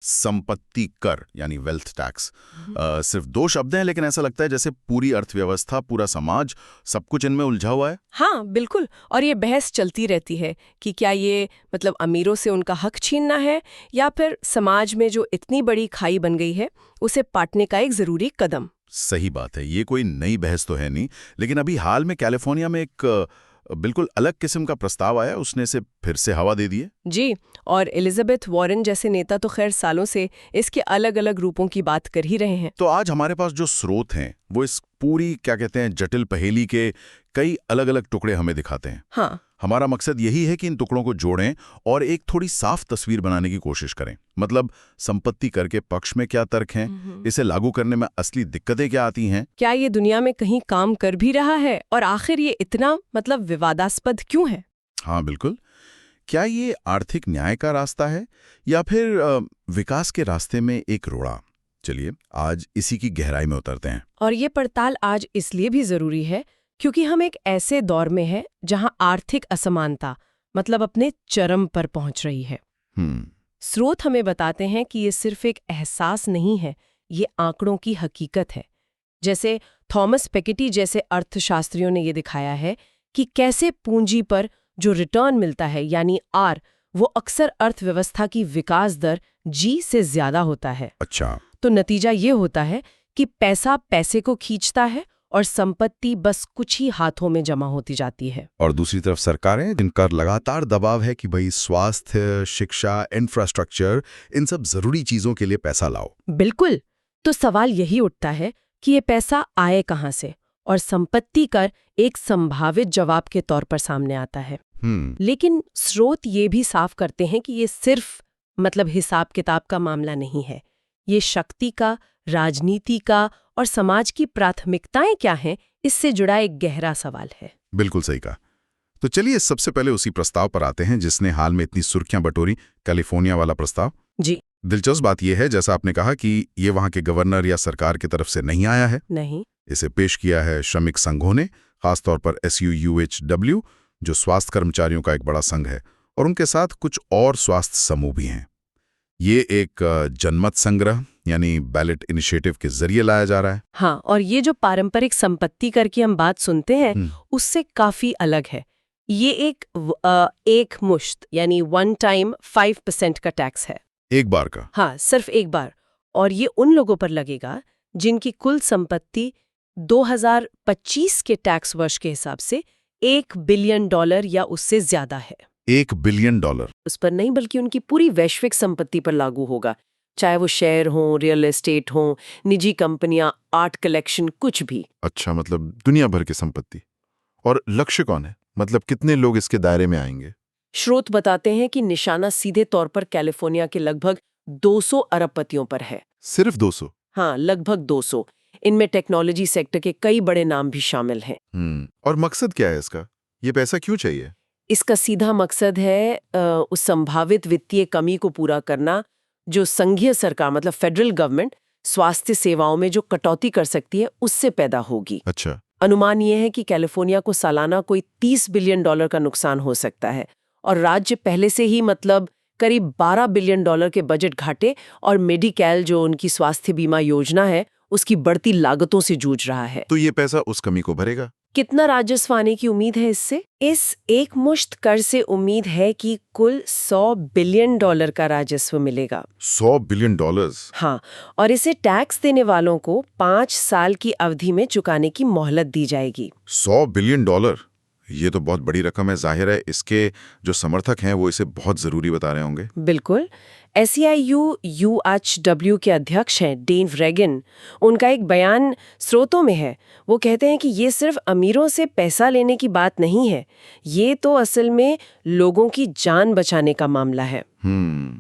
संपत्ति कर यानी वेल्थ टैक्स। सिर्फ दो शब्द हैं, लेकिन ऐसा लगता है जैसे पूरी अर्थव्यवस्था, पूरा समाज, सब कुछ इनमें उलझा हुआ है। हाँ बिल्कुल, और ये बहस चलती रहती है कि क्या ये मतलब अमीरों से उनका हक छीनना है या फिर समाज में जो इतनी बड़ी खाई बन गई है उसे पाटने का एक जरूरी कदम। सही बात है, ये कोई नई बहस तो है नहीं, लेकिन अभी हाल में कैलिफोर्निया में एक बिल्कुल अलग किस्म का प्रस्ताव आया, उसने इसे फिर से हवा दे दी है। जी, और एलिजाबेथ वॉरेन जैसे नेता तो खैर सालों से इसके अलग अलग रूपों की बात कर ही रहे हैं। तो आज हमारे पास जो स्रोत हैं वो इस पूरी क्या कहते हैं जटिल पहेली के कई अलग अलग टुकड़े हमें दिखाते हैं। हाँ, हमारा मकसद यही है कि इन टुकड़ों को जोड़ें और एक थोड़ी साफ तस्वीर बनाने की कोशिश करें। मतलब संपत्ति कर के पक्ष में क्या तर्क हैं, इसे लागू करने में असली दिक्कतें क्या आती हैं, क्या ये दुनिया में कहीं काम कर भी रहा है, और आखिर ये इतना मतलब विवादास्पद क्यों है। हाँ बिल्कुल, क्या ये आर्थिक न्याय का रास्ता है या फिर विकास के रास्ते में एक रोड़ा। चलिए आज इसी की गहराई में उतरते हैं। और ये पड़ताल आज इसलिए भी जरूरी है क्योंकि हम एक ऐसे दौर में हैं जहां आर्थिक असमानता मतलब अपने चरम पर पहुंच रही है। स्रोत हमें बताते हैं कि ये सिर्फ एक एहसास नहीं है, ये आंकड़ों की हकीकत है। जैसे थॉमस पेकेटी जैसे अर्थशास्त्रियों ने ये दिखाया है कि कैसे पूंजी पर जो रिटर्न मिलता है यानी आर, वो अक्सर अर्थव्यवस्था की विकास दर जी से ज्यादा होता है। अच्छा, तो नतीजा ये होता है कि पैसा पैसे को खींचता है और संपत्ति बस कुछ ही हाथों में जमा होती जाती है। और दूसरी तरफ सरकारें, जिनका लगातार दबाव है कि भाई स्वास्थ्य, शिक्षा, इंफ्रास्ट्रक्चर, इन सब जरूरी चीजों के लिए पैसा लाओ। बिल्कुल, तो सवाल यही उठता है कि ये पैसा आए कहाँ से, और संपत्ति कर एक संभावित जवाब के तौर पर सामने आता है। लेकिन स्रोत ये भी साफ करते हैं कि ये सिर्फ मतलब हिसाब किताब का मामला नहीं है। ये शक्ति का, राजनीति का और समाज की प्राथमिकताएं क्या हैं, इससे जुड़ा एक गहरा सवाल है। बिल्कुल सही कहा। तो चलिए सबसे पहले उसी प्रस्ताव पर आते हैं जिसने हाल में इतनी सुर्खियां बटोरी, कैलिफोर्निया वाला प्रस्ताव। जी, दिलचस्प बात यह है, जैसा आपने कहा, कि ये वहां के गवर्नर या सरकार की तरफ से नहीं आया है। नहीं, इसे पेश किया है श्रमिक संघों ने, खासतौर पर SUUHW, जो स्वास्थ्य कर्मचारियों का एक बड़ा संघ है, और उनके साथ कुछ और स्वास्थ्य समूह भी हैं। ये एक जनमत संग्रह यानी बैलेट इनिशिएटिव के जरिए लाया जा रहा है। हाँ, और ये जो पारंपरिक संपत्ति कर की हम बात सुनते हैं उससे काफी अलग है। ये एक मुश्त यानी वन टाइम 5% का टैक्स है। एक बार का? हाँ, सिर्फ एक बार। और ये उन लोगों पर लगेगा जिनकी कुल संपत्ति 2025 के टैक्स वर्ष के हिसाब से $1 बिलियन या उससे ज्यादा है। $1 बिलियन? उस पर नहीं, बल्कि उनकी पूरी वैश्विक संपत्ति पर लागू होगा, चाहे वो शेयर हो, रियल एस्टेट हो, निजी कंपनियां, आर्ट कलेक्शन, कुछ भी। अच्छा, मतलब दुनिया भर की संपत्ति। और लक्ष्य कौन है, मतलब कितने लोग इसके दायरे में आएंगे? स्रोत बताते हैं कि निशाना सीधे तौर पर कैलिफोर्निया के लगभग 200 अरबपतियों पर है। सिर्फ 200? हाँ, लगभग 200। इनमें टेक्नोलॉजी सेक्टर के कई बड़े नाम भी शामिल हैं। और मकसद क्या है इसका? ये पैसा क्यों चाहिए? इसका सीधा मकसद है उस संभावित वित्तीय कमी को पूरा करना जो संघीय सरकार मतलब फेडरल गवर्नमेंट स्वास्थ्य सेवाओं में जो कटौती कर सकती है उससे पैदा होगी। अच्छा। अनुमान यह है कि कैलिफोर्निया को सालाना कोई $30 बिलियन का नुकसान हो सकता है, और राज्य पहले से ही मतलब करीब $12 बिलियन के बजट घाटे और मेडिकैल जो उनकी स्वास्थ्य बीमा योजना है उसकी बढ़ती लागतों से जूझ रहा है। तो ये पैसा उस कमी को भरेगा? कितना राजस्व आने की उम्मीद है इससे? इस एक मुश्त कर से उम्मीद है कि कुल $100 बिलियन का राजस्व मिलेगा। $100 बिलियन? हाँ, और इसे टैक्स देने वालों को 5 साल की अवधि में चुकाने की मोहलत दी जाएगी। $100 बिलियन, ये तो बहुत बड़ी रकम है। जाहिर है इसके जो समर्थक हैं वो इसे बहुत जरूरी बता रहे होंगे। बिल्कुल। SEIU-UHW के अध्यक्ष हैं डेव रेगन। उनका एक बयान स्रोतों में है। वो कहते हैं कि ये सिर्फ अमीरों से पैसा लेने की बात नहीं है, ये तो असल में लोगों की जान बचाने का मामला है।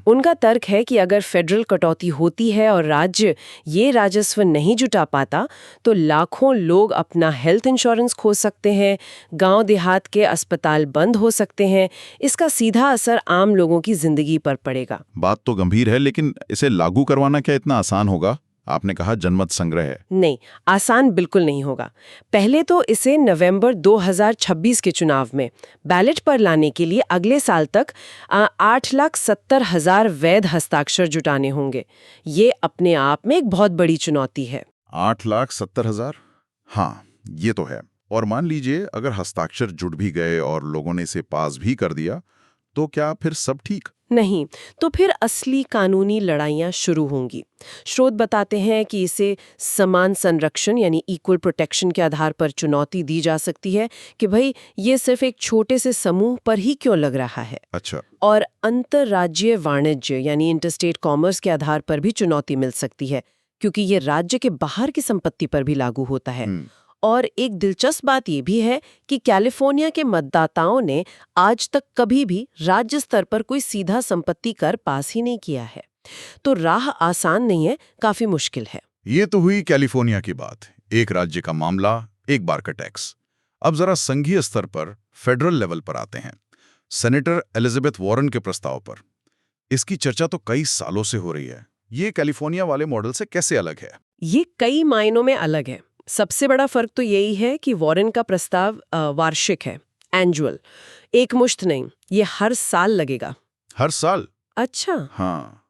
उनका तर्क है कि अगर फेडरल कटौती होती है और राज्य ये राजस्व नहीं जुटा पाता तो लाखों लोग अपना हेल्थ इंश्योरेंस खो सकते हैं, गांव देहात के अस्पताल बंद हो सकते हैं। इसका सीधा असर आम लोगों की जिंदगी पर पड़ेगा। बात तो गंभीर है, लेकिन इसे लागू करवाना क्या इतना आसान होगा? आपने कहा जनमत संग्रह है। नहीं, आसान बिल्कुल नहीं होगा। पहले तो इसे नवंबर 2026 के चुनाव में बैलेट पर लाने के लिए अगले साल तक 8,70,000 वैध हस्ताक्षर जुटाने होंगे। ये अपने आप में एक बहुत बड़ी चुनौती है। 8,70,000? हाँ, ये तो है। और मान लीजिए अगर हस्ताक्षर जुट भी गए और लोगों ने इसे पास भी कर दिया, तो क्या फिर सब ठीक? नहीं, तो फिर असली कानूनी लड़ाइयां शुरू होंगी। स्रोत बताते हैं कि इसे समान संरक्षण यानी इक्वल प्रोटेक्शन के आधार पर चुनौती दी जा सकती है कि भाई ये सिर्फ एक छोटे से समूह पर ही क्यों लग रहा है। अच्छा। और अंतर्राज्यीय वाणिज्य यानी इंटरस्टेट कॉमर्स के आधार पर भी चुनौती मिल सकती है, क्योंकि ये राज्य के बाहर की संपत्ति पर भी लागू होता है। और एक दिलचस्प बात ये भी है कि कैलिफोर्निया के मतदाताओं ने आज तक कभी भी राज्य स्तर पर कोई सीधा संपत्ति कर पास ही नहीं किया है। तो राह आसान नहीं है, काफी मुश्किल है। ये तो हुई कैलिफोर्निया की बात, एक राज्य का मामला, एक बार का टैक्स। अब जरा संघीय स्तर पर, फेडरल लेवल पर आते हैं, सेनेटर एलिजाबेथ वॉरेन के प्रस्ताव पर। इसकी चर्चा तो कई सालों से हो रही है। ये कैलिफोर्निया वाले मॉडल से कैसे अलग है? ये कई मायनों में अलग है। सबसे बड़ा फर्क तो यही है कि वॉरेन का प्रस्ताव वार्षिक है, एनुअल, एक मुश्त नहीं, ये हर साल लगेगा। हर साल? अच्छा। हाँ।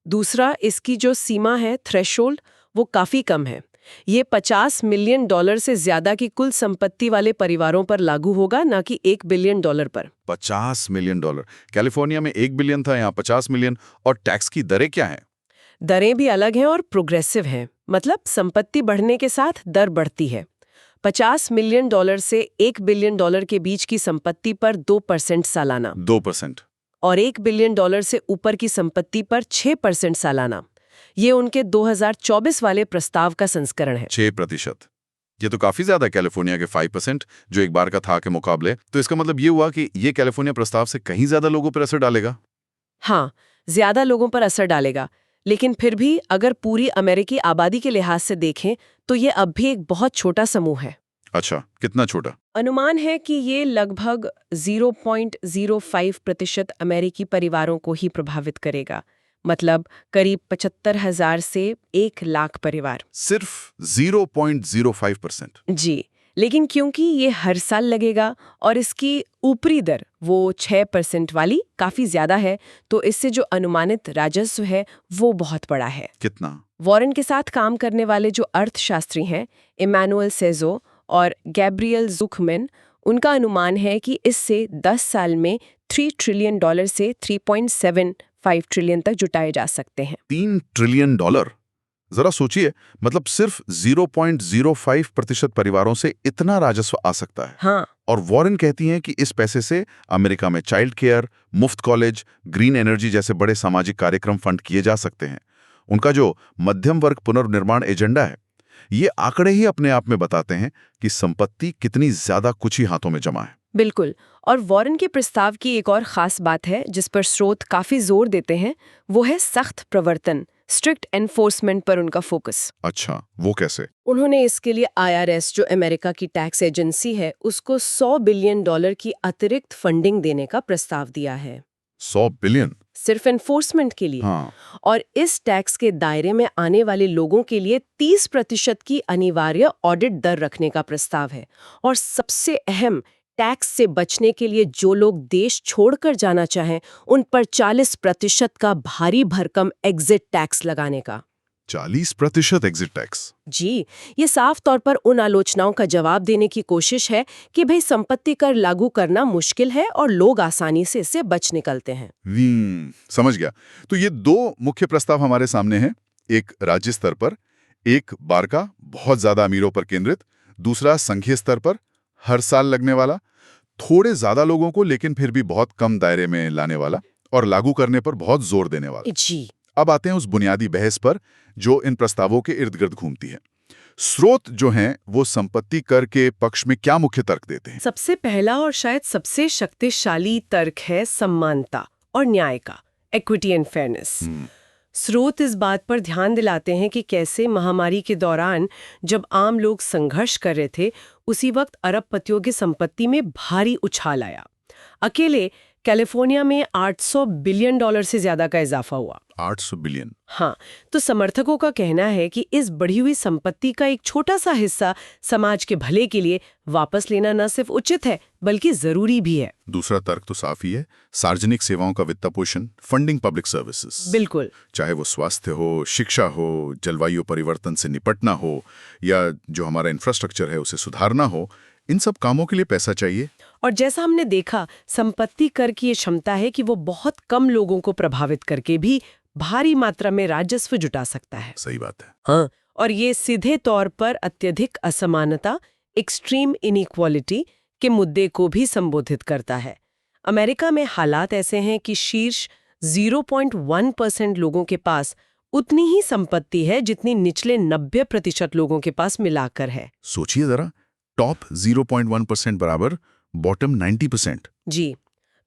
दूसरा, इसकी जो सीमा है, थ्रेशोल्ड, वो काफी कम है। ये $50 मिलियन से ज्यादा की कुल संपत्ति वाले परिवारों पर लागू होगा, ना कि $1 बिलियन पर। $50 मिलियन? कैलिफोर्निया में 1 बिलियन था, यहाँ 50 मिलियन। और टैक्स की दरें क्या हैं? दरें भी अलग हैं और प्रोग्रेसिव हैं, मतलब संपत्ति बढ़ने के साथ दर बढ़ती है। $50 मिलियन से $1 बिलियन के बीच की संपत्ति पर 2% सालाना। 2%? और $1 बिलियन से ऊपर की संपत्ति पर 6% सालाना। ये उनके 2024 वाले प्रस्ताव का संस्करण है। 6%? ये तो काफी ज्यादा है कैलिफोर्निया के 5% जो एक बार का था के मुकाबले। तो इसका मतलब ये हुआ कि ये कैलिफोर्निया प्रस्ताव से कहीं ज्यादा लोगों पर असर डालेगा? हाँ, ज्यादा लोगों पर असर डालेगा, लेकिन फिर भी अगर पूरी अमेरिकी आबादी के लिहाज से देखें तो ये अब भी एक बहुत छोटा समूह है। अच्छा, कितना छोटा? अनुमान है कि ये लगभग 0.05% अमेरिकी परिवारों को ही प्रभावित करेगा, मतलब करीब 75,000 से 1 लाख परिवार। सिर्फ 0.05%? जी, लेकिन क्योंकि ये हर साल लगेगा और इसकी ऊपरी दर वो 6% वाली काफी ज्यादा है, तो इससे जो अनुमानित राजस्व है वो बहुत बड़ा है। कितना? वॉरेन के साथ काम करने वाले जो अर्थशास्त्री हैं, इमैनुअल सेजो और गैब्रियल ज़ुकमैन, उनका अनुमान है कि इससे 10 साल में $3 ट्रिलियन से 3.75 ट्रिलियन तक जुटाए जा सकते हैं। $3 ट्रिलियन? जरा सोचिए, मतलब सिर्फ 0.05% परिवारों से इतना राजस्व आ सकता है। हाँ। और वॉरेन कहती हैं कि इस पैसे से अमेरिका में चाइल्ड केयर, मुफ्त कॉलेज, ग्रीन एनर्जी जैसे बड़े सामाजिक कार्यक्रम फंड किए जा सकते हैं। उनका जो मध्यम वर्ग पुनर्निर्माण एजेंडा है, ये आंकड़े ही अपने आप में बताते हैं कि संपत्ति कितनी ज्यादा कुछ ही हाथों में जमा है। बिल्कुल। और वॉरेन के प्रस्ताव की एक और खास बात है जिस पर स्रोत काफी जोर देते हैं, वो है सख्त प्रवर्तन, स्ट्रिक्ट एनफोर्समेंट पर उनका फोकस। अच्छा, वो कैसे? उन्होंने इसके लिए IRS, जो अमेरिका की टैक्स एजेंसी है, उसको $100 बिलियन की अतिरिक्त फंडिंग देने का प्रस्ताव दिया है। 100 बिलियन? सिर्फ एनफोर्समेंट के लिए। हाँ। और इस टैक्स के दायरे में आने वाले लोगों के लिए 30% की अनिवार्य ऑडिट दर रखने का प्रस्ताव है। और सबसे अहम, टैक्स से बचने के लिए जो लोग देश छोड़कर जाना चाहें, उन पर 40% का भारी भरकम एग्जिट टैक्स लगाने का। 40% एग्जिट टैक्स? जी, ये साफ तौर पर उन आलोचनाओं का जवाब देने की कोशिश है कि भाई संपत्ति कर लागू करना मुश्किल है और लोग आसानी से इससे बच निकलते हैं। समझ गया। तो ये 2 मुख्य प्रस्ताव हमारे सामने हैं, एक राज्य स्तर पर, एक बार का बहुत ज्यादा अमीरों पर केंद्रित, दूसरा संघीय स्तर पर, हर साल लगने वाला, थोड़े ज्यादा लोगों को लेकिन फिर भी बहुत कम दायरे में लाने वाला और लागू करने पर बहुत जोर देने वाला। जी। अब आते हैं उस बुनियादी बहस पर जो इन प्रस्तावों के इर्द गिर्द घूमती है। स्रोत जो हैं वो संपत्ति कर के पक्ष में क्या मुख्य तर्क देते हैं? सबसे पहला और शायद सबसे शक्तिशाली तर्क है समानता और न्याय का, इक्विटी एंड फेयरनेस। स्रोत इस बात पर ध्यान दिलाते हैं कि कैसे महामारी के दौरान जब आम लोग संघर्ष कर रहे थे, उसी वक्त अरबपतियों की संपत्ति में भारी उछाल आया। अकेले कैलिफोर्निया में $800 बिलियन से ज्यादा का इजाफा हुआ। 800 बिलियन। हाँ, तो समर्थकों का कहना है कि इस बढ़ी हुई संपत्ति का एक छोटा सा हिस्सा समाज के भले के लिए वापस लेना न सिर्फ उचित है बल्कि जरूरी भी है। दूसरा तर्क तो साफ ही है, सार्वजनिक सेवाओं का वित्त पोषण, फंडिंग पब्लिक सर्विसेज। बिल्कुल। चाहे वो स्वास्थ्य हो, शिक्षा हो, जलवायु परिवर्तन से निपटना हो या जो हमारा इंफ्रास्ट्रक्चर है उसे सुधारना हो, इन सब कामों के लिए पैसा चाहिए। और जैसा हमने देखा, संपत्ति कर की ये क्षमता है कि वो बहुत कम लोगों को प्रभावित करके भी भारी मात्रा में राजस्व जुटा सकता है। सही बात है। हाँ, और ये सीधे तौर पर अत्यधिक असमानता, एक्सट्रीम इनइक्वालिटी के मुद्दे को भी संबोधित करता है। अमेरिका में हालात ऐसे हैं कि शीर्ष 0.1% लोगों के पास उतनी ही संपत्ति है जितनी निचले 90% लोगों के पास मिलाकर है। सोचिए जरा, टॉप 0.1% बराबर बॉटम 90%। जी,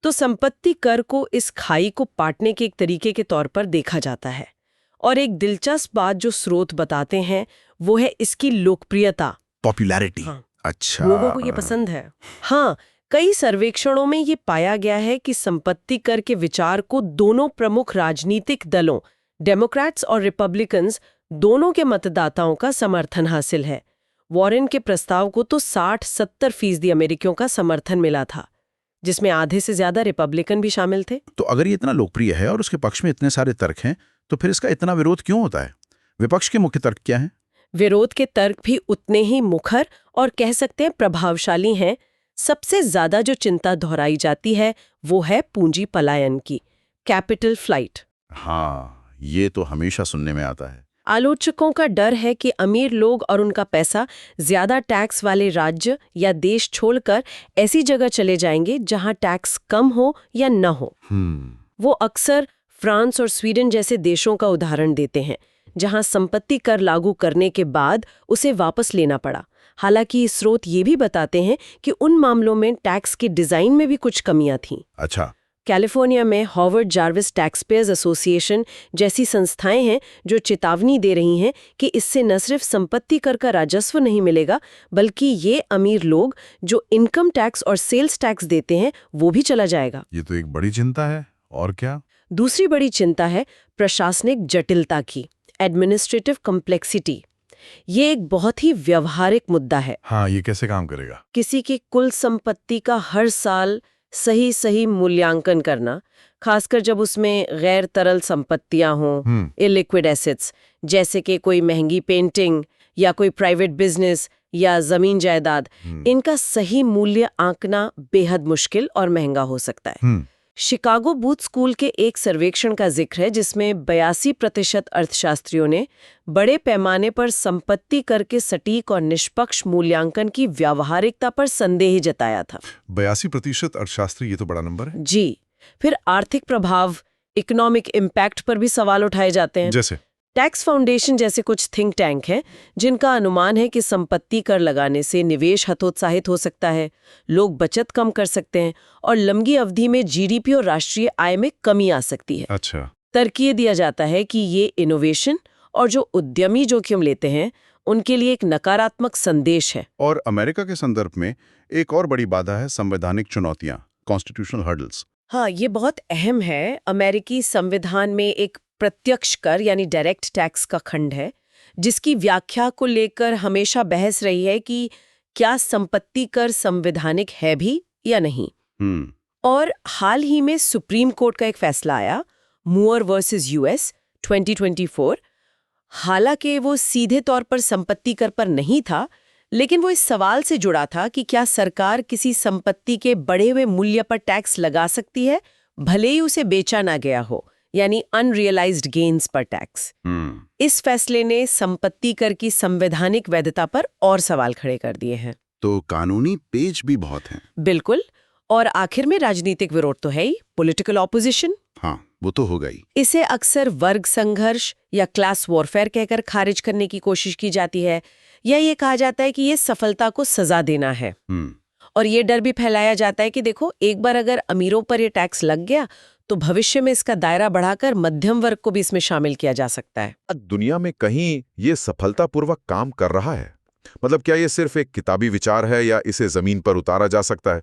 तो संपत्ति कर को इस खाई को पाटने के एक तरीके के तौर पर देखा जाता है। और एक दिलचस्प बात जो स्रोत बताते हैं वो है इसकी लोकप्रियता, पॉपुलैरिटी। हाँ, अच्छा, लोगों को ये पसंद है। हाँ, कई सर्वेक्षणों में ये पाया गया है कि संपत्ति कर के विचार को दोनों प्रमुख राजनीतिक दलों, डेमोक्रेट्स और रिपब्लिकन्स, दोनों के मतदाताओं का समर्थन हासिल है। वॉरेन के प्रस्ताव को तो 60-70% अमेरिकियों का समर्थन मिला था, जिसमें आधे से ज्यादा रिपब्लिकन भी शामिल थे। तो अगर ये इतना लोकप्रिय है और उसके पक्ष में इतने सारे तर्क हैं, तो फिर इसका इतना विरोध क्यों होता है? विपक्ष के मुख्य तर्क क्या हैं? विरोध के तर्क भी उतने ही मुखर और कह सकते हैं प्रभावशाली हैं। सबसे ज्यादा जो चिंता दोहराई जाती है वो है पूंजी पलायन की, कैपिटल फ्लाइट। हाँ, ये तो हमेशा सुनने में आता है। आलोचकों का डर है कि अमीर लोग और उनका पैसा ज्यादा टैक्स वाले राज्य या देश छोड़कर ऐसी जगह चले जाएंगे जहां टैक्स कम हो या न हो। वो अक्सर फ्रांस और स्वीडन जैसे देशों का उदाहरण देते हैं, जहां संपत्ति कर लागू करने के बाद उसे वापस लेना पड़ा। हालांकि स्रोत ये भी बताते हैं कि उन मामलों में टैक्स के डिजाइन में भी कुछ कमियां थीं। अच्छा। कैलिफोर्निया में हॉवर्ड जार्विस टैक्सपेयर्स एसोसिएशन जैसी संस्थाएं हैं जो चेतावनी दे रही हैं कि इससे न सिर्फ संपत्ति कर का राजस्व नहीं मिलेगा, बल्कि ये अमीर लोग जो इनकम टैक्स और सेल्स टैक्स देते हैं वो भी चला जाएगा। ये तो एक बड़ी चिंता है। और क्या? दूसरी बड़ी चिंता है प्रशासनिक जटिलता की, एडमिनिस्ट्रेटिव कॉम्प्लेक्सिटी। ये एक बहुत ही व्यवहारिक मुद्दा है। हाँ, ये कैसे काम करेगा? किसी की कुल संपत्ति का हर साल सही मूल्यांकन करना, खासकर जब उसमें गैर तरल संपत्तियां हों, इलिक्विड एसेट्स, जैसे कि कोई महंगी पेंटिंग या कोई प्राइवेट बिजनेस या जमीन जायदाद, इनका सही मूल्य आंकना बेहद मुश्किल और महंगा हो सकता है। शिकागो बूथ स्कूल के एक सर्वेक्षण का जिक्र है जिसमें 82% अर्थशास्त्रियों ने बड़े पैमाने पर संपत्ति कर के सटीक और निष्पक्ष मूल्यांकन की व्यावहारिकता पर संदेह जताया था। 82% अर्थशास्त्री, ये तो बड़ा नंबर है। जी। फिर आर्थिक प्रभाव, इकोनॉमिक इम्पैक्ट पर भी सवाल उठाए जाते हैं। जैसे टैक्स फाउंडेशन जैसे कुछ थिंक टैंक हैं जिनका अनुमान है कि संपत्ति कर लगाने से निवेश हतोत्साहित हो सकता है, लोग बचत कम कर सकते हैं और लंबी अवधि में जीडीपी और राष्ट्रीय आय में कमी आ सकती है। अच्छा। तर्क ये दिया जाता है कि ये इनोवेशन और जो उद्यमी जोखिम लेते हैं उनके लिए एक नकारात्मक संदेश है। और अमेरिका के संदर्भ में एक और बड़ी बाधा है संवैधानिक चुनौतियां, कॉन्स्टिट्यूशनल हर्डल्स। हाँ, ये बहुत अहम है। अमेरिकी संविधान में एक प्रत्यक्ष कर यानी डायरेक्ट टैक्स का खंड है जिसकी व्याख्या को लेकर हमेशा बहस रही है कि क्या संपत्ति कर संवैधानिक है भी या नहीं। और हाल ही में सुप्रीम कोर्ट का एक फैसला आया, मूअर वर्सेस यूएस 2024। हालांकि वो सीधे तौर पर संपत्ति कर पर नहीं था, लेकिन वो इस सवाल से जुड़ा था कि क्या सरकार किसी संपत्ति के बढ़े हुए मूल्य पर टैक्स लगा सकती है भले ही उसे बेचा ना गया हो, यानी अनरियलाइज्ड गेन्स पर टैक्स। इस फैसले ने संपत्ति कर की संवैधानिक वैधता पर और सवाल खड़े कर दिए हैं। तो कानूनी पेच भी बहुत हैं। बिल्कुल। और आखिर में राजनीतिक विरोध तो है ही, पॉलिटिकल ऑपोजिशन। हाँ, वो तो होगा ही। इसे अक्सर वर्ग संघर्ष या क्लास वॉरफेयर कहकर खारिज करने की कोशिश की जाती है, या ये कहा जाता है कि ये सफलता को सजा देना है। और ये डर भी फैलाया जाता है कि देखो, एक बार अगर अमीरों पर ये टैक्स लग गया तो भविष्य में इसका दायरा बढ़ाकर मध्यम वर्ग को भी इसमें शामिल किया जा सकता है। दुनिया में कहीं ये सफलतापूर्वक काम कर रहा है? मतलब क्या ये सिर्फ एक किताबी विचार है या इसे जमीन पर उतारा जा सकता है?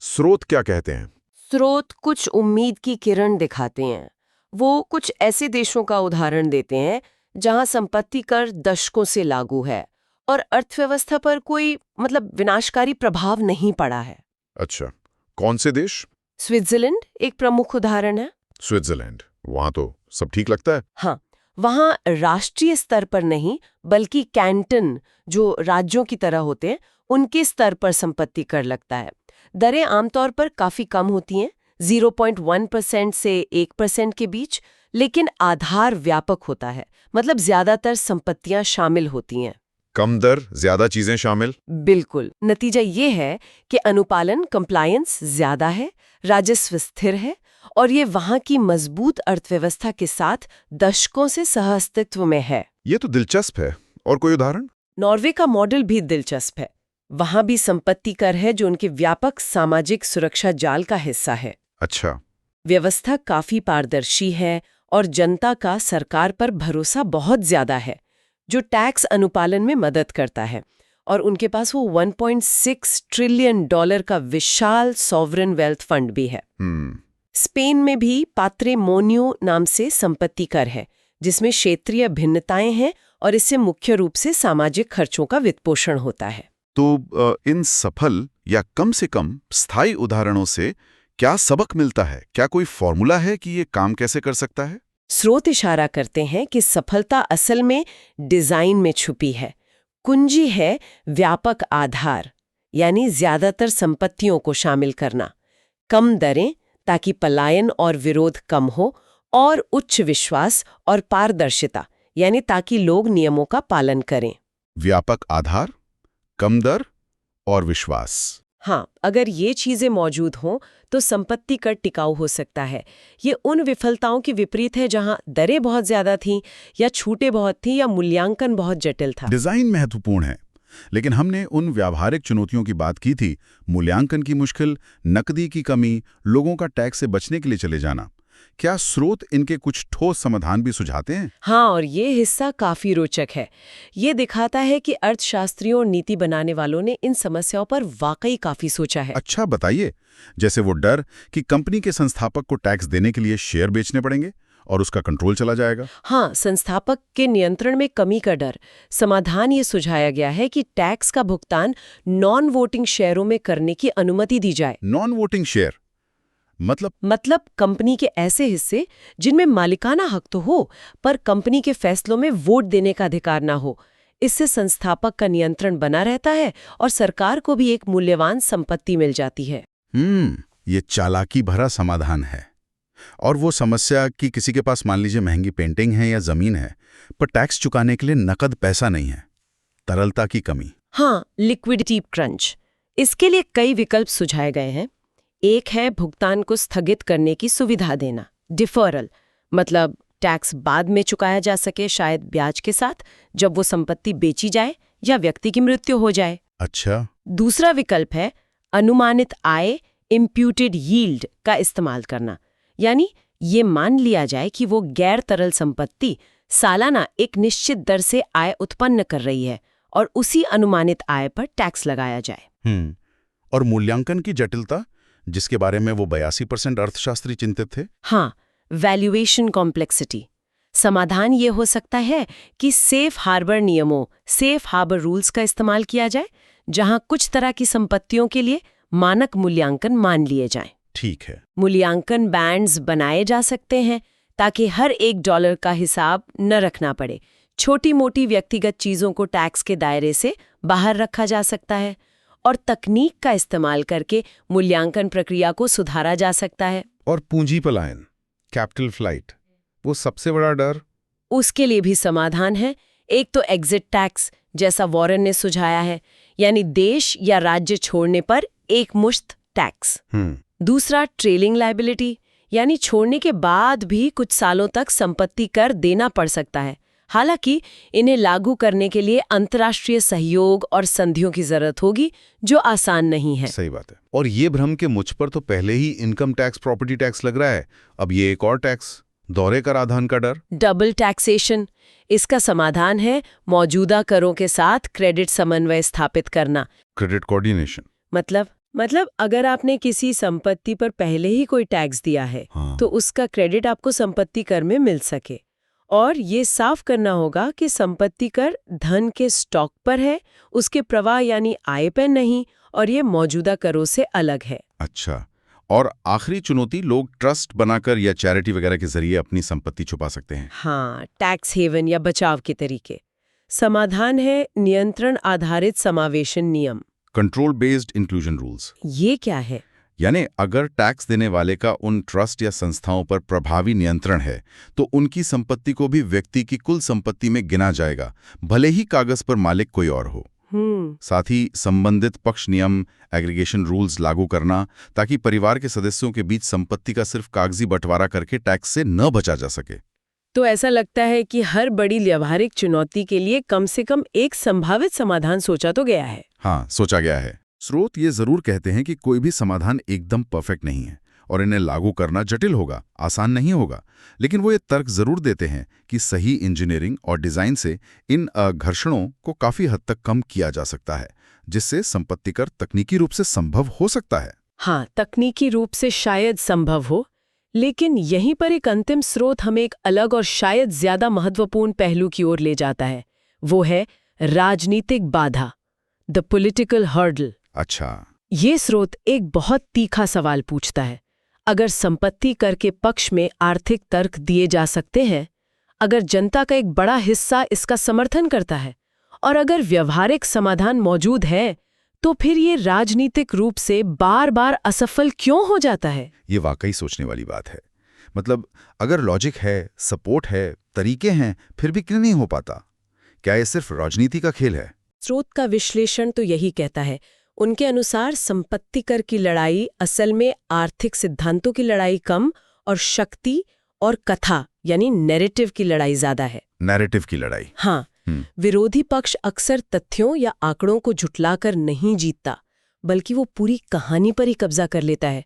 स्रोत क्या कहते हैं? स्रोत कुछ उम्मीद की किरण दिखाते हैं। वो कुछ ऐसे देशों का उदाहरण देते हैं जहां संपत्ति कर दशकों से लागू है और अर्थव्यवस्था पर कोई विनाशकारी प्रभाव नहीं पड़ा है। अच्छा, कौन से देश? स्विट्जरलैंड एक प्रमुख उदाहरण है। स्विट्जरलैंड, वहां तो सब ठीक लगता है। हाँ, वहाँ राष्ट्रीय स्तर पर नहीं बल्कि कैंटन, जो राज्यों की तरह होते हैं, उनके स्तर पर संपत्ति कर लगता है। दरें आमतौर पर काफी कम होती हैं, 0.1% से 1% के बीच, लेकिन आधार व्यापक होता है, मतलब ज्यादातर संपत्तियां शामिल होती हैं। कम दर, ज्यादा चीजें शामिल। बिल्कुल। नतीजा ये है कि अनुपालन कंप्लायंस ज्यादा है, राजस्व स्थिर है और ये वहाँ की मजबूत अर्थव्यवस्था के साथ दशकों से सहअस्तित्व में है। ये तो दिलचस्प है। और कोई उदाहरण? नॉर्वे का मॉडल भी दिलचस्प है। वहाँ भी संपत्ति कर है जो उनके व्यापक सामाजिक सुरक्षा जाल का हिस्सा है। अच्छा। व्यवस्था काफी पारदर्शी है और जनता का सरकार पर भरोसा बहुत ज्यादा है, जो टैक्स अनुपालन में मदद करता है। और उनके पास वो $1.6 ट्रिलियन का विशाल सॉवरेन वेल्थ फंड भी है। स्पेन में भी पात्रेमोनियो नाम से संपत्ति कर है, जिसमें क्षेत्रीय भिन्नताएं हैं और इससे मुख्य रूप से सामाजिक खर्चों का वित्तपोषण होता है। तो इन सफल या कम से कम स्थायी उदाहरणों से क्या सबक मिलता है? क्या कोई फॉर्मूला है कि ये काम कैसे कर सकता है? स्रोत इशारा करते हैं कि सफलता असल में डिजाइन में छुपी है। कुंजी है व्यापक आधार, यानी ज्यादातर संपत्तियों को शामिल करना, कम दरें ताकि पलायन और विरोध कम हो, और उच्च विश्वास और पारदर्शिता, यानी ताकि लोग नियमों का पालन करें। व्यापक आधार, कम दर और विश्वास। हाँ, अगर ये चीजें मौजूद हों तो संपत्ति कर टिकाऊ हो सकता है। ये उन विफलताओं के विपरीत है जहां दरें बहुत ज्यादा थीं या छूटें बहुत थीं या मूल्यांकन बहुत जटिल था। डिजाइन महत्वपूर्ण है, लेकिन हमने उन व्यावहारिक चुनौतियों की बात की थी, मूल्यांकन की मुश्किल, नकदी की कमी, लोगों का टैक्स से बचने के लिए चले जाना। क्या स्रोत इनके कुछ ठोस समाधान भी सुझाते हैं? हाँ, और ये हिस्सा काफी रोचक है। ये दिखाता है कि अर्थशास्त्रियों और नीति बनाने वालों ने इन समस्याओं पर वाकई काफी सोचा है। अच्छा, बताइए। जैसे वो डर कि कंपनी के संस्थापक को टैक्स देने के लिए शेयर बेचने पड़ेंगे और उसका कंट्रोल चला जाएगा। हाँ, संस्थापक के नियंत्रण में कमी का डर। समाधान ये सुझाया गया है कि टैक्स का भुगतान नॉन वोटिंग शेयरों में करने की अनुमति दी जाए। नॉन वोटिंग शेयर मतलब कंपनी के ऐसे हिस्से जिनमें मालिकाना हक तो हो, पर कंपनी के फैसलों में वोट देने का अधिकार ना हो। इससे संस्थापक का नियंत्रण बना रहता है और सरकार को भी एक मूल्यवान संपत्ति मिल जाती है। ये चालाकी भरा समाधान है। और वो समस्या कि किसी के पास मान लीजिए महंगी पेंटिंग है या जमीन है, पर टैक्स चुकाने के लिए नकद पैसा नहीं है, तरलता की कमी। हाँ, लिक्विडिटी क्रंच। इसके लिए कई विकल्प सुझाए गए हैं। एक है भुगतान को स्थगित करने की सुविधा देना, डिफरल, मतलब टैक्स बाद में चुकाया जा सके, शायद ब्याज के साथ, जब वो संपत्ति बेची जाए या व्यक्ति की मृत्यु हो जाए। अच्छा। दूसरा विकल्प है अनुमानित आय, इम्प्यूटेड यील्ड का इस्तेमाल करना, यानी ये मान लिया जाए कि वो गैर तरल संपत्ति सालाना एक निश्चित दर से आय उत्पन्न कर रही है और उसी अनुमानित आय पर टैक्स लगाया जाए। और मूल्यांकन की जटिलता, जिसके बारे में वो 82% अर्थशास्त्री चिंतित थे। हाँ, वैल्यूएशन कॉम्प्लेक्सिटी। समाधान ये हो सकता है कि सेफ हार्बर नियमों, सेफ हार्बर रूल्स का इस्तेमाल किया जाए, जहां कुछ तरह की संपत्तियों के लिए मानक मूल्यांकन मान लिए जाएं। ठीक है। मूल्यांकन बैंड्स बनाए जा सकते हैं ताकि हर $1 का हिसाब न रखना पड़े। छोटी मोटी व्यक्तिगत चीजों को टैक्स के दायरे से बाहर रखा जा सकता है और तकनीक का इस्तेमाल करके मूल्यांकन प्रक्रिया को सुधारा जा सकता है। और पूंजी पलायन, कैपिटल फ्लाइट, वो सबसे बड़ा डर। उसके लिए भी समाधान है। एक तो एग्जिट टैक्स, जैसा वॉरेन ने सुझाया है, यानी देश या राज्य छोड़ने पर एक मुश्त टैक्स। दूसरा ट्रेलिंग लायबिलिटी, यानी छोड़ने के बाद भी कुछ सालों तक संपत्ति कर देना पड़ सकता है। हालांकि इन्हें लागू करने के लिए अंतर्राष्ट्रीय सहयोग और संधियों की जरूरत होगी, जो आसान नहीं है। सही बात है। और ये भ्रम के मुझ पर तो पहले ही इनकम टैक्स, प्रॉपर्टी टैक्स लग रहा है, अब ये एक और टैक्स, दोहरे कराधान का डर, डबल टैक्सेशन। इसका समाधान है मौजूदा करों के साथ क्रेडिट समन्वय स्थापित करना। Credit coordination. मतलब अगर आपने किसी संपत्ति पर पहले ही कोई टैक्स दिया है हाँ। तो उसका क्रेडिट आपको संपत्ति कर में मिल सके। और ये साफ करना होगा कि संपत्ति कर धन के स्टॉक पर है, उसके प्रवाह यानी आय पर नहीं, और ये मौजूदा करों से अलग है। अच्छा, और आखिरी चुनौती, लोग ट्रस्ट बनाकर या चैरिटी वगैरह के जरिए अपनी संपत्ति छुपा सकते हैं। हाँ, टैक्स हेवन या बचाव के तरीके। समाधान है नियंत्रण आधारित समावेशन नियम। Control based inclusion rules. ये क्या है? यानी अगर टैक्स देने वाले का उन ट्रस्ट या संस्थाओं पर प्रभावी नियंत्रण है तो उनकी संपत्ति को भी व्यक्ति की कुल संपत्ति में गिना जाएगा, भले ही कागज पर मालिक कोई और हो। साथ ही संबंधित पक्ष नियम, एग्रीगेशन रूल्स लागू करना, ताकि परिवार के सदस्यों के बीच संपत्ति का सिर्फ कागजी बंटवारा करके टैक्स से न बचा जा सके। तो ऐसा लगता है कि हर बड़ी व्यावहारिक चुनौती के लिए कम से कम एक संभावित समाधान सोचा तो गया है। हाँ, सोचा गया है। स्रोत ये जरूर कहते हैं कि कोई भी समाधान एकदम परफेक्ट नहीं है और इन्हें लागू करना जटिल होगा, आसान नहीं होगा, लेकिन वो ये तर्क जरूर देते हैं कि सही इंजीनियरिंग और डिजाइन से इन घर्षणों को काफी हद तक कम किया जा सकता है, जिससे संपत्ति कर तकनीकी रूप से संभव हो सकता है। हाँ, तकनीकी रूप से शायद संभव हो, लेकिन यहीं पर एक अंतिम स्रोत हमें एक अलग और शायद ज्यादा महत्वपूर्ण पहलू की ओर ले जाता है। वो है राजनीतिक बाधा, द पॉलिटिकल हर्डल। अच्छा, ये स्रोत एक बहुत तीखा सवाल पूछता है। अगर संपत्ति कर के पक्ष में आर्थिक तर्क दिए जा सकते हैं, अगर जनता का एक बड़ा हिस्सा इसका समर्थन करता है, और अगर व्यवहारिक समाधान मौजूद है, तो फिर ये राजनीतिक रूप से बार बार असफल क्यों हो जाता है? ये वाकई सोचने वाली बात है। मतलब अगर लॉजिक है, सपोर्ट है, तरीके हैं, फिर भी क्यों नहीं हो पाता? क्या ये सिर्फ राजनीति का खेल है? स्रोत का विश्लेषण तो यही कहता है। उनके अनुसार संपत्ति कर की लड़ाई असल में आर्थिक सिद्धांतों की लड़ाई कम और शक्ति और कथा यानी नैरेटिव की लड़ाई ज्यादा है। नैरेटिव की लड़ाई। हाँ, विरोधी पक्ष अक्सर तथ्यों या आंकड़ों को झुठलाकर नहीं जीतता, बल्कि वो पूरी कहानी पर ही कब्जा कर लेता है।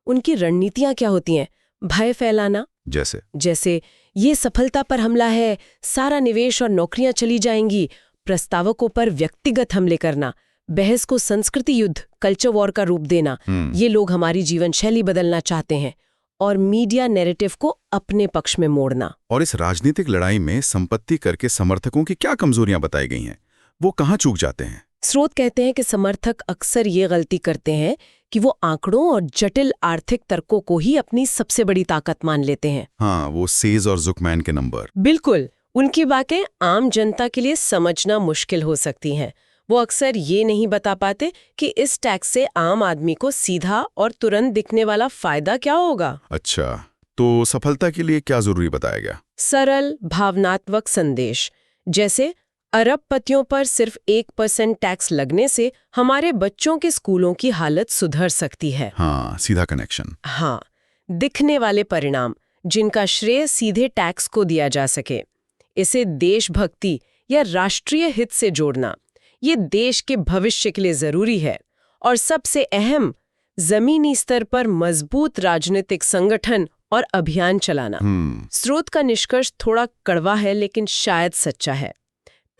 उनकी रणनीतियां क्या होती हैं? भय फैलाना, जैसे ये सफलता पर हमला है, सारा निवेश और नौकरियां चली जाएंगी, प्रस्तावकों पर व्यक्तिगत हमले करना, बहस को संस्कृति युद्ध, कल्चर वॉर का रूप देना, ये लोग हमारी जीवन शैली बदलना चाहते हैं, और मीडिया नैरेटिव को अपने पक्ष में मोड़ना। और इस राजनीतिक लड़ाई में संपत्ति कर के समर्थकों की क्या कमजोरियां बताई गई हैं? वो कहाँ चूक जाते हैं? स्रोत कहते हैं कि समर्थक अक्सर ये गलती करते हैं कि वो आंकड़ों और जटिल आर्थिक तर्कों को ही अपनी सबसे बड़ी ताकत मान लेते हैं। हाँ, वो सेज और जुकमैन के नंबर। बिल्कुल, उनकी बातें आम जनता के लिए समझना मुश्किल हो सकती हैं। वो अक्सर ये नहीं बता पाते कि इस टैक्स से आम आदमी को सीधा और तुरंत दिखने वाला फायदा क्या होगा। अच्छा, तो सफलता के लिए क्या जरूरी बताया गया? सरल भावनात्मक संदेश, जैसे अरबपतियों पर सिर्फ 1% टैक्स लगने से हमारे बच्चों के स्कूलों की हालत सुधर सकती है। हाँ, सीधा कनेक्शन। हाँ, दिखने वाले परिणाम जिनका श्रेय सीधे टैक्स को दिया जा सके। इसे देशभक्ति या राष्ट्रीय हित से जोड़ना, ये देश के भविष्य के लिए जरूरी है। और सबसे अहम, जमीनी स्तर पर मजबूत राजनीतिक संगठन और अभियान चलाना। स्रोत का निष्कर्ष थोड़ा कड़वा है, लेकिन शायद सच्चा है।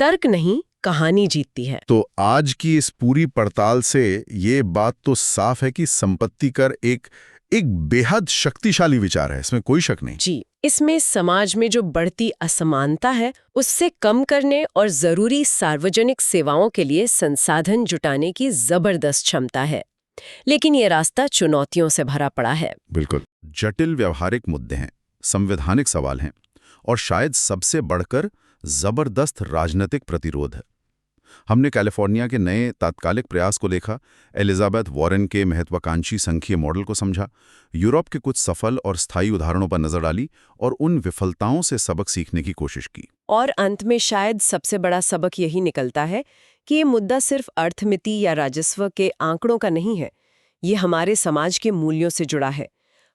तर्क नहीं, कहानी जीतती है। तो आज की इस पूरी पड़ताल से ये बात तो साफ है कि संपत्ति कर एक बेहद शक्तिशाली विचार है, इसमें कोई शक नहीं। जी, इसमें समाज में जो बढ़ती असमानता है उससे कम करने और जरूरी सार्वजनिक सेवाओं के लिए संसाधन जुटाने की जबरदस्त क्षमता है। लेकिन ये रास्ता चुनौतियों से भरा पड़ा है। बिल्कुल, जटिल व्यवहारिक मुद्दे हैं, संवैधानिक सवाल हैं, और शायद सबसे बढ़कर जबरदस्त राजनीतिक प्रतिरोध है। हमने कैलिफोर्निया के नए तात्कालिक प्रयास को देखा, एलिजाबेथ वॉरेन के महत्वाकांक्षी संघीय मॉडल को समझा, यूरोप के कुछ सफल और स्थायी उदाहरणों पर नजर डाली और उन विफलताओं से सबक सीखने की कोशिश की। और अंत में शायद सबसे बड़ा सबक यही निकलता है कि ये मुद्दा सिर्फ अर्थमिति या राजस्व के आंकड़ों का नहीं है, ये हमारे समाज के मूल्यों से जुड़ा है।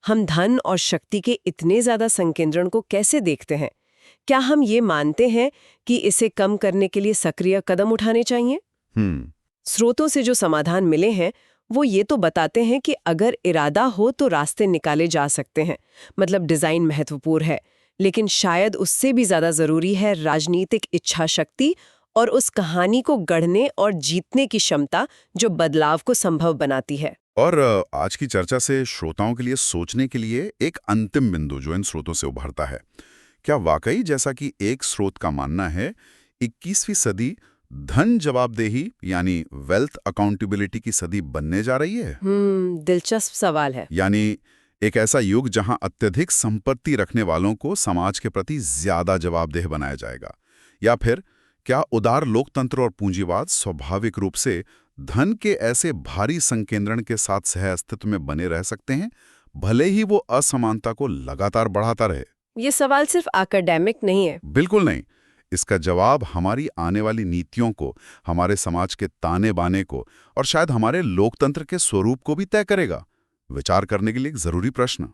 हम धन और शक्ति के इतने ज्यादा संकेंद्रण को कैसे देखते हैं? क्या हम ये मानते हैं कि इसे कम करने के लिए सक्रिय कदम उठाने चाहिए? स्रोतों से जो समाधान मिले हैं वो ये तो बताते हैं कि अगर इरादा हो तो रास्ते निकाले जा सकते हैं। मतलब डिजाइन महत्वपूर्ण है, लेकिन शायद उससे भी ज्यादा जरूरी है राजनीतिक इच्छा शक्ति और उस कहानी को गढ़ने और जीतने की क्षमता जो बदलाव को संभव बनाती है। और आज की चर्चा से श्रोताओं के लिए सोचने के लिए एक अंतिम बिंदु जो इन स्रोतों से उभरता है, क्या वाकई जैसा कि एक स्रोत का मानना है 21वीं सदी धन जवाबदेही यानी वेल्थ अकाउंटेबिलिटी की सदी बनने जा रही है? दिलचस्प सवाल है। यानी एक ऐसा युग जहां अत्यधिक संपत्ति रखने वालों को समाज के प्रति ज्यादा जवाबदेह बनाया जाएगा, या फिर क्या उदार लोकतंत्र और पूंजीवाद स्वाभाविक रूप से धन के ऐसे भारी संकेंद्रण के साथ सह अस्तित्व में बने रह सकते हैं, भले ही वो असमानता को लगातार बढ़ाता रहे? ये सवाल सिर्फ एकेडमिक नहीं है। बिल्कुल नहीं। इसका जवाब हमारी आने वाली नीतियों को, हमारे समाज के ताने बाने को और शायद हमारे लोकतंत्र के स्वरूप को भी तय करेगा। विचार करने के लिए एक जरूरी प्रश्न।